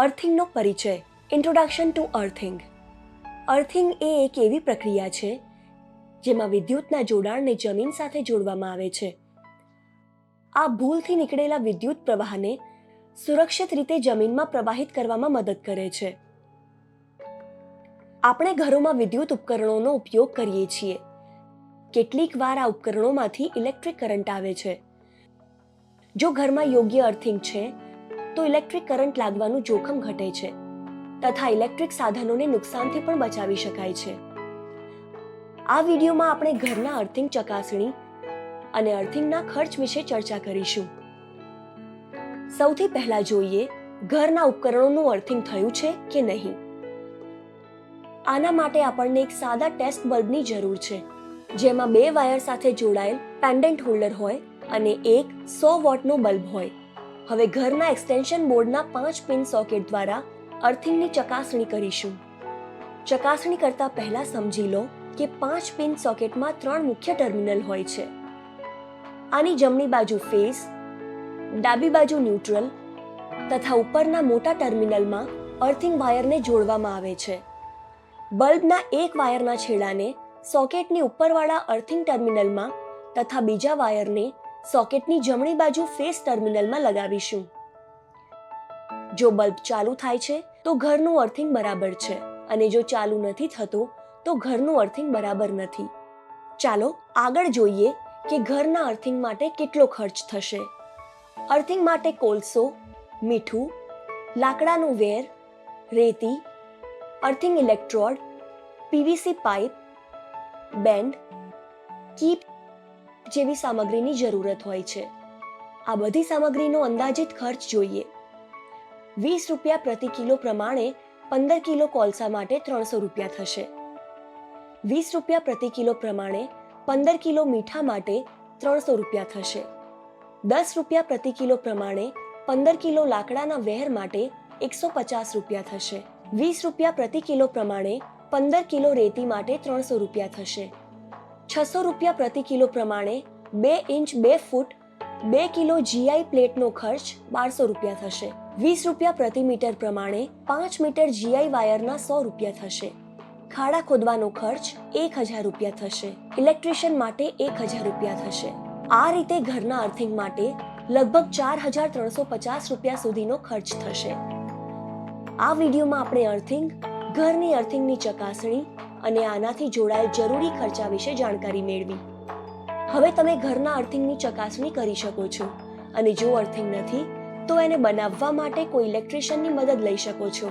અર્થિંગનો પરિચય. Introduction to earthing. Earthing એ એક એવી પ્રક્રિયા છે જેમાં વિદ્યુતના જોડાણને જમીન સાથે જોડવામાં આવે છે. આ ભૂલથી નીકળેલા વિદ્યુત પ્રવાહને સુરક્ષિત રીતે જમીનમાં પ્રવાહિત કરવામાં મદદ કરે છે. આપણે ઘરોમાં વિદ્યુત ઉપકરણોનો ઉપયોગ કરીએ છીએ. કેટલીક વાર આ ઉપકરણોમાંથી ઇલેક્ટ્રિક કરંટ આવે છે. જો ઘરમાં યોગ્ય અર્થિંગ છે તો ઇલેક્ટ્રિક કરંટ લાગવાનું જોખમ ઘટે છે તથા ઇલેક્ટ્રિક સાધનોને નુકસાનથી પણ બચાવી શકાય છે. આ વિડીયોમાં આપણે ઘરના અર્થિંગ ચકાસણી અને અર્થિંગના ખર્ચ વિશે ચર્ચા કરીશું. સૌથી પહેલા જોઈએ ઘરના ઉપકરણોનું અર્થિંગ થયું છે કે નહીં. આના માટે આપણને એક સાદા ટેસ્ટ બલ્બની જરૂર છે જેમાં 2 વાયર સાથે જોડાયેલ પેન્ડન્ટ હોલ્ડર હોય અને એક 100 વોટનો બલ્બ હોય. હવે ઘરના એક્સટેન્શન બોર્ડના 5 પિન સોકેટ દ્વારા અર્થિંગની ચકાસણી કરીશું. ચકાસણી કરતા પહેલા સમજી લો કે 5 પિન સોકેટમાં 3 મુખ્ય ટર્મિનલ હોય છે. આની જમણી બાજુ ફેઝ, ડાબી બાજુ ન્યુટ્રલ તથા ઉપરના મોટા ટર્મિનલમાં અર્થિંગ વાયરને જોડવામાં આવે છે. બલ્બના એક વાયરના છેડાને સોકેટની ઉપરવાળા અર્થિંગ ટર્મિનલમાં તથા બીજા વાયરને સોકેટની જમણી બાજુ ફેઝ ટર્મિનલમાં લગાવીશું. જો બલ્બ ચાલુ થાય છે તો ઘરનું અર્થિંગ બરાબર છે અને જો ચાલુ નથી થતો તો ઘરનું અર્થિંગ બરાબર નથી. ચાલો આગળ જોઈએ કે ઘરના અર્થિંગ માટે કેટલો ખર્ચ થશે. અર્થિંગ માટે કોલસો, મીઠું, લાકડાનું વેર, રેતી, earthing electrode, PVC pipe, band, keep જેવી સામગ્રીની જરૂરત હોય છે. આ બધી સામગ્રીનો અંદાજિત ખર્ચ જોઈએ. 20 રૂપિયા પ્રતિ કિલો પ્રમાણે 15 કિલો કોલસા માટે 300 રૂપિયા થશે. 20 રૂપિયા પ્રતિ કિલો પ્રમાણે 15 કિલો મીઠા માટે 300 રૂપિયા થશે. 10 રૂપિયા પ્રતિ કિલો પ્રમાણે 15 કિલો લાકડાના વેર માટે 150 રૂપિયા થશે. 20 રૂપિયા પ્રતિ કિલો પ્રમાણે 15 કિલો રેતી માટે 300 રૂપિયા થશે. 600 રૂપિયા પ્રતિ કિલો પ્રમાણે 2 ઇંચ 2 ફૂટ 2 કિલો જીઆઈ પ્લેટનો ખર્ચ 1200 રૂપિયા થશે. 20 રૂપિયા પ્રતિ મીટર પ્રમાણે 5 મીટર જીઆઈ વાયરના 100 રૂપિયા થશે. ખાડા ખોદવાનો ખર્ચ 1000 રૂપિયા થશે. ઇલેક્ટ્રિશિયન માટે 1000 રૂપિયા થશે. આ રીતે ઘરના અર્થિંગ માટે લગભગ 4350 રૂપિયા સુધીનો ખર્ચ થશે. આ વિડીયોમાં આપણે અર્થિંગ, ઘરની અર્થિંગની ચકાસણી અને આનાથી જોડાયેલ જરૂરી ખર્ચા વિશે જાણકારી મેળવી. હવે તમે ઘરના અર્થિંગની ચકાસણી કરી શકો છો અને જો અર્થિંગ નથી તો એને બનાવવા માટે કોઈ ઇલેક્ટ્રિશિયનની મદદ લઈ શકો છો.